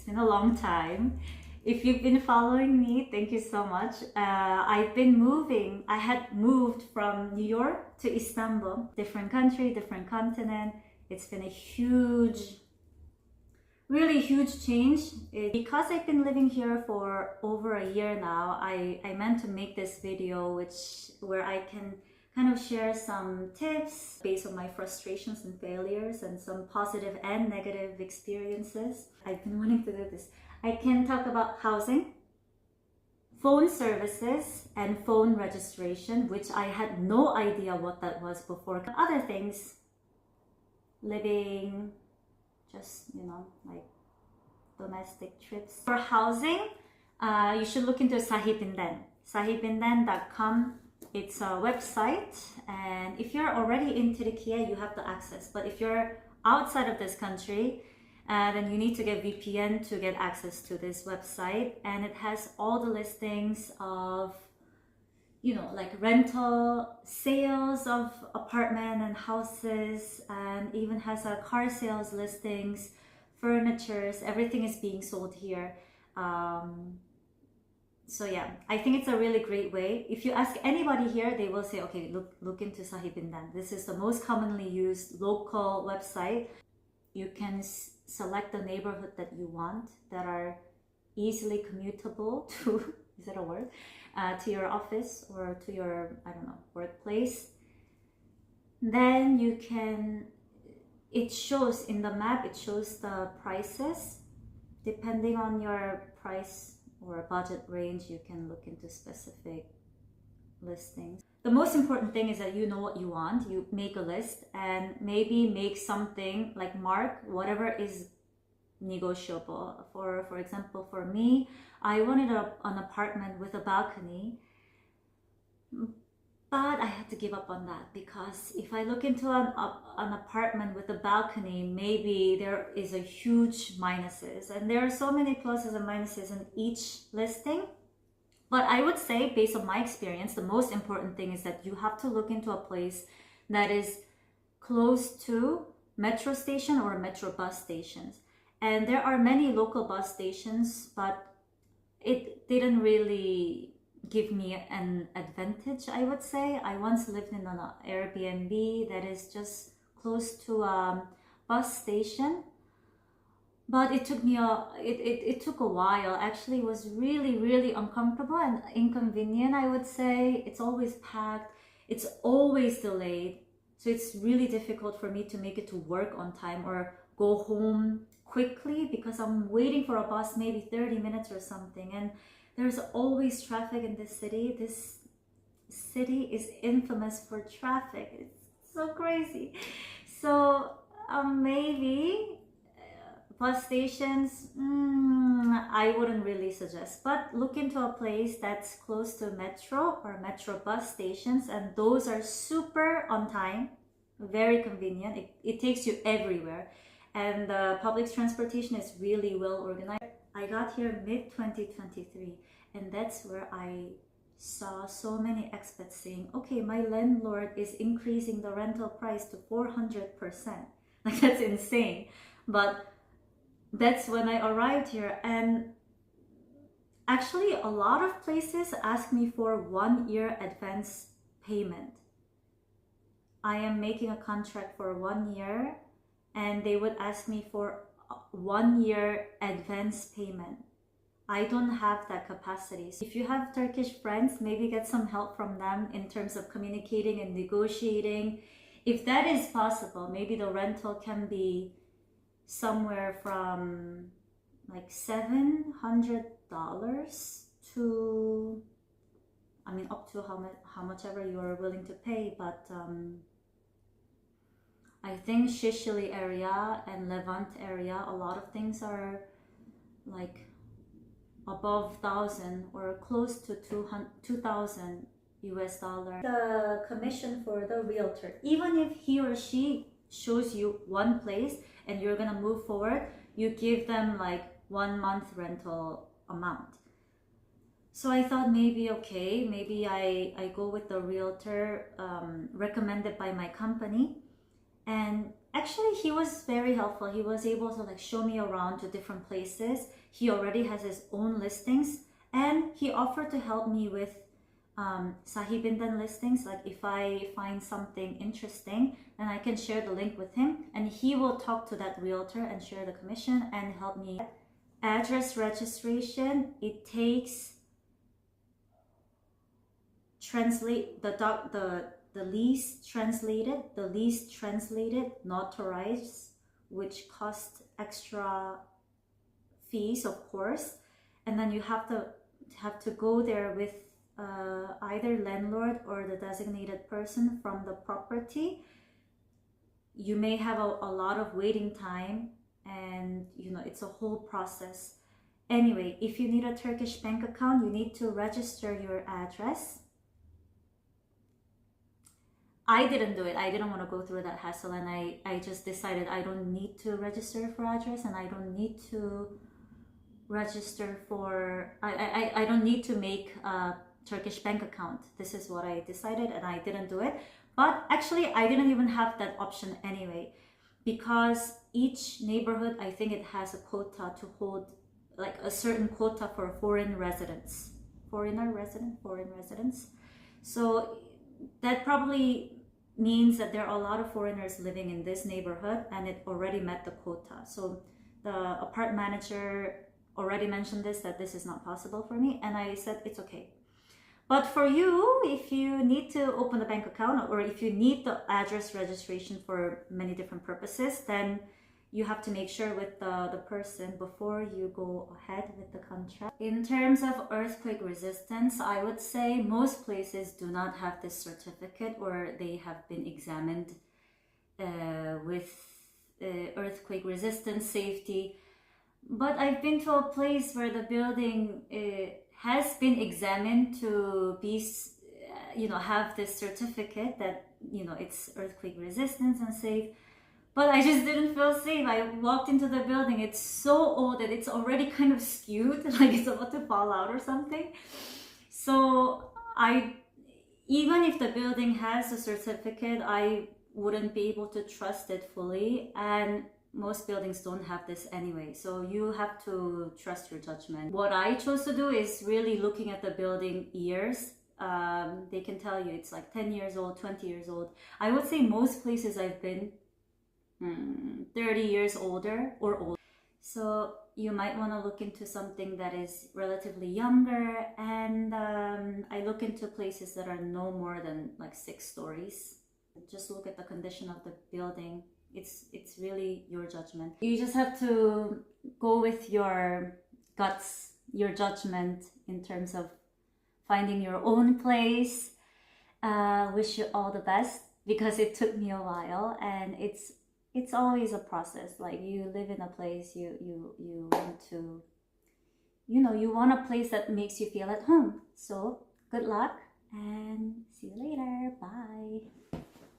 It's been a long time. If you've been following me, thank you so much. I've been moving. I had moved from New York to Istanbul, different country, different continent. It's been a really huge change. Because I've been living here for over a year now, I meant to make this video where I can kind of share some tips based on my frustrations and failures and some positive and negative experiences. I've been wanting to do this. I can talk about housing, phone services, and phone registration, which I had no idea what that was before. Other things, living, just, like domestic trips. For housing, you should look into Sahibinden. Sahibinden.com. It's a website, and if you're already in Turkey, you have the access. But if you're outside of this country, then you need to get VPN to get access to this website. And it has all the listings of, like rental, sales of apartment and houses, and even has a car sales listings, furnitures, everything is being sold here. So yeah, I think it's a really great way. If you ask anybody here, they will say, okay, look into Sahibinden. This is the most commonly used local website. You can select the neighborhood that you want that are easily commutable to, is that a word? To your office or to your, workplace. Then you can, it shows in the map, it shows the prices. Depending on your price or budget range, you can look into specific listings. The most important thing is that you know what you want. You make a list and maybe make something like mark whatever is negotiable. For example, for me, I wanted an apartment with a balcony, but I had to give up on that because if I look into an apartment with a balcony, maybe there is a huge minuses, and there are so many pluses and minuses in each listing. But I would say, based on my experience, the most important thing is that you have to look into a place that is close to metro station or metro bus stations. And there are many local bus stations, but it didn't really give me an advantage, I would say. I once lived in an Airbnb that is just close to a bus station, but it took me it took a while. Actually, it was really uncomfortable and inconvenient, I would say. It's always packed, it's always delayed, so it's really difficult for me to make it to work on time or go home quickly because I'm waiting for a bus maybe 30 minutes or something. And there's always traffic in this city. This city is infamous for traffic. It's so crazy. So maybe bus stations, I wouldn't really suggest. But look into a place that's close to metro or metro bus stations, and those are super on time, very convenient. It takes you everywhere, and the public transportation is really well organized. I got here mid-2023, and that's where I saw so many expats saying, okay, my landlord is increasing the rental price to 400%. Like, that's insane. But that's when I arrived here, and actually a lot of places ask me for 1 year advance payment. I am making a contract for 1 year, and they would ask me for 1 year advance payment. I don't have that capacity. So if you have Turkish friends, maybe get some help from them in terms of communicating and negotiating. If that is possible, maybe the rental can be somewhere from like $700 to, up to how much ever you are willing to pay. But I think Sicily area and Levant area, a lot of things are like above 1,000 or close to 2,000 US dollar. The commission for the realtor, even if he or she shows you one place and you're gonna move forward, you give them like 1 month rental amount. So I thought maybe I go with the realtor recommended by my company. And actually, he was very helpful. He was able to like show me around to different places. He already has his own listings, and he offered to help me with Sahibindan listings. Like if I find something interesting, then I can share the link with him, and he will talk to that realtor and share the commission and help me. Address registration, it takes translate the lease translated, notarized, which cost extra fees, of course, and then you have to go there with either landlord or the designated person from the property. You may have a lot of waiting time, and you know it's a whole process. Anyway, if you need a Turkish bank account, you need to register your address. I didn't do it. I didn't want to go through that hassle, and I just decided I don't need to register for address, and I don't need to register for, I don't need to make a Turkish bank account. This is what I decided, and I didn't do it. But actually, I didn't even have that option anyway, because each neighborhood, I think it has a quota to hold, like a certain quota for foreign residents. Foreign residents. So that probably means that there are a lot of foreigners living in this neighborhood, and it already met the quota. So the apart manager already mentioned that this is not possible for me, and I said it's okay. But for you, if you need to open a bank account, or if you need the address registration for many different purposes, then you have to make sure with the person before you go ahead with the contract. In terms of earthquake resistance, I would say most places do not have this certificate, or they have been examined with earthquake resistance safety. But I've been to a place where the building has been examined to be, have this certificate that, it's earthquake resistance and safe. But I just didn't feel safe. I walked into the building. It's so old that it's already kind of skewed, like it's about to fall out or something. So even if the building has a certificate, I wouldn't be able to trust it fully. And most buildings don't have this anyway. So you have to trust your judgment. What I chose to do is really looking at the building years. They can tell you it's like 10 years old, 20 years old. I would say most places I've been 30 years older or older. So you might want to look into something that is relatively younger, and I look into places that are no more than like 6 stories. Just look at the condition of the building. It's really your judgment. You just have to go with your guts, your judgment in terms of finding your own place. Wish you all the best, because it took me a while, and it's always a process. Like you live in a place, you want to, you want a place that makes you feel at home. So good luck, and see you later. Bye.